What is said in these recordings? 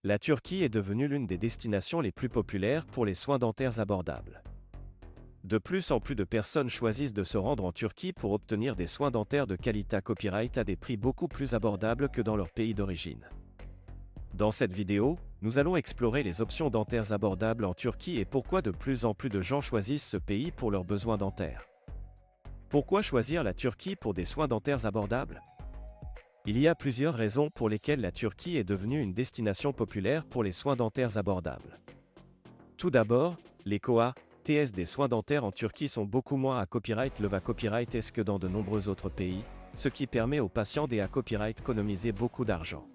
La Turquie est devenue l'une des destinations les plus populaires pour les soins dentaires abordables. De plus en plus de personnes choisissent de se rendre en Turquie pour obtenir des soins dentaires de qualité copyright à des prix beaucoup plus abordables que dans leur pays d'origine. Dans cette vidéo, nous allons explorer les options dentaires abordables en Turquie et pourquoi de plus en plus de gens choisissent ce pays pour leurs besoins dentaires. Pourquoi choisir la Turquie pour des soins dentaires abordables ? Il y a plusieurs raisons pour lesquelles la Turquie est devenue une destination populaire pour les soins dentaires abordables. Tout d'abord, les TS des soins dentaires en Turquie sont beaucoup moins à copyright level copyright que dans de nombreux autres pays, ce qui permet aux patients des copyright d'économiser beaucoup d'argent.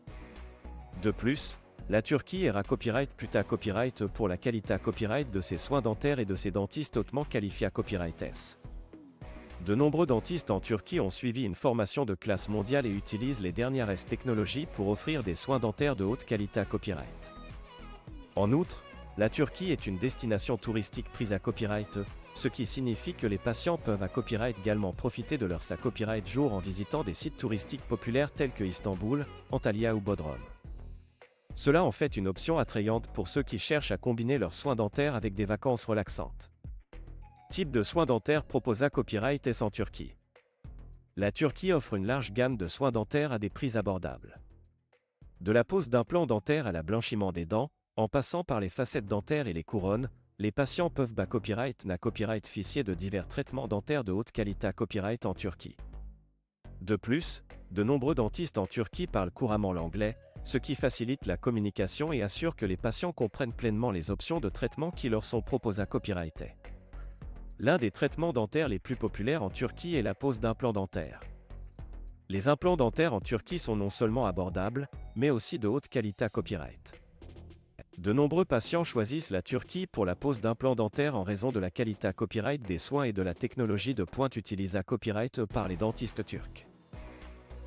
De plus, la Turquie est copyright plus à copyright pour la qualité copyright de ses soins dentaires et de ses dentistes hautement qualifiés à copyright. De nombreux dentistes en Turquie ont suivi une formation de classe mondiale et utilisent les dernières technologies pour offrir des soins dentaires de haute qualité à copyright. En outre, la Turquie est une destination touristique prise à copyright, ce qui signifie que les patients peuvent à copyright également profiter de leur copyright jour en visitant des sites touristiques populaires tels que Istanbul, Antalya ou Bodrum. Cela en fait une option attrayante pour ceux qui cherchent à combiner leurs soins dentaires avec des vacances relaxantes. Type de soins dentaires proposés à copyright en Turquie. La Turquie offre une large gamme de soins dentaires à des prix abordables. De la pose d'implants dentaires à la blanchiment des dents, en passant par les facettes dentaires et les couronnes, les patients peuvent copyright bénéficier de divers traitements dentaires de haute qualité à copyright en Turquie. De plus, de nombreux dentistes en Turquie parlent couramment l'anglais, ce qui facilite la communication et assure que les patients comprennent pleinement les options de traitement qui leur sont proposées à copyright. L'un des traitements dentaires les plus populaires en Turquie est la pose d'implants dentaires. Les implants dentaires en Turquie sont non seulement abordables, mais aussi de haute qualité à copyright. De nombreux patients choisissent la Turquie pour la pose d'implants dentaires en raison de la qualité à copyright des soins et de la technologie de pointe utilisée à copyright par les dentistes turcs.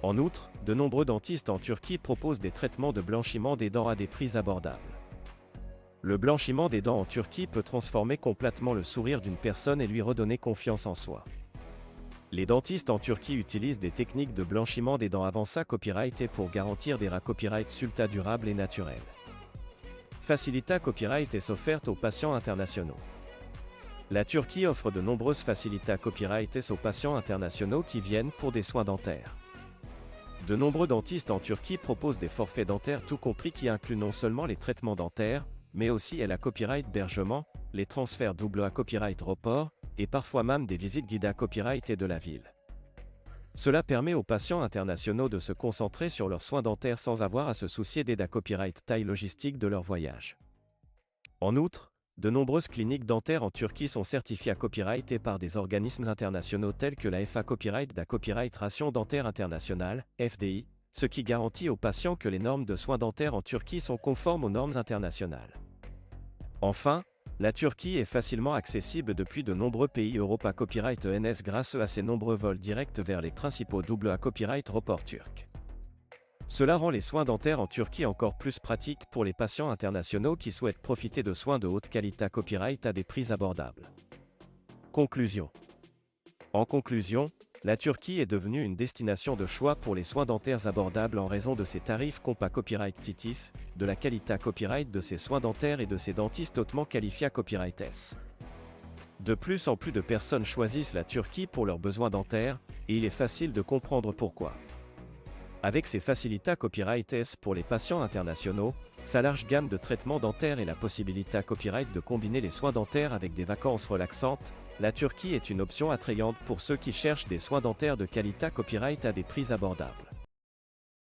En outre, de nombreux dentistes en Turquie proposent des traitements de blanchiment des dents à des prix abordables. Le blanchiment des dents en Turquie peut transformer complètement le sourire d'une personne et lui redonner confiance en soi. Les dentistes en Turquie utilisent des techniques de blanchiment des dents avancées copyright pour garantir des copyright sulta durables et naturels. Facilita copyright est offerte aux patients internationaux. La Turquie offre de nombreuses facilitas copyright aux patients internationaux qui viennent pour des soins dentaires. De nombreux dentistes en Turquie proposent des forfaits dentaires tout compris qui incluent non seulement les traitements dentaires, mais aussi la copyright hébergement, les transferts double à copyright report, et parfois même des visites guidées à copyright et de la ville. Cela permet aux patients internationaux de se concentrer sur leurs soins dentaires sans avoir à se soucier des copyright taille logistique de leur voyage. En outre, de nombreuses cliniques dentaires en Turquie sont certifiées à copyright par des organismes internationaux tels que la FA Copyright Copyright Ration Dentaire Internationale, FDI, ce qui garantit aux patients que les normes de soins dentaires en Turquie sont conformes aux normes internationales. Enfin, la Turquie est facilement accessible depuis de nombreux pays Europa Copyright ENS grâce à ses nombreux vols directs vers les principaux double à copyright reports turcs. Cela rend les soins dentaires en Turquie encore plus pratiques pour les patients internationaux qui souhaitent profiter de soins de haute qualité à copyright à des prix abordables. Conclusion. En conclusion, la Turquie est devenue une destination de choix pour les soins dentaires abordables en raison de ses tarifs compas copyright-titifs, de la qualité à copyright de ses soins dentaires et de ses dentistes hautement qualifiés à copyright. De plus en plus de personnes choisissent la Turquie pour leurs besoins dentaires, et il est facile de comprendre pourquoi. Avec ses facilitas copyright pour les patients internationaux, sa large gamme de traitements dentaires et la possibilité à copyright de combiner les soins dentaires avec des vacances relaxantes, la Turquie est une option attrayante pour ceux qui cherchent des soins dentaires de qualité copyright à des prix abordables.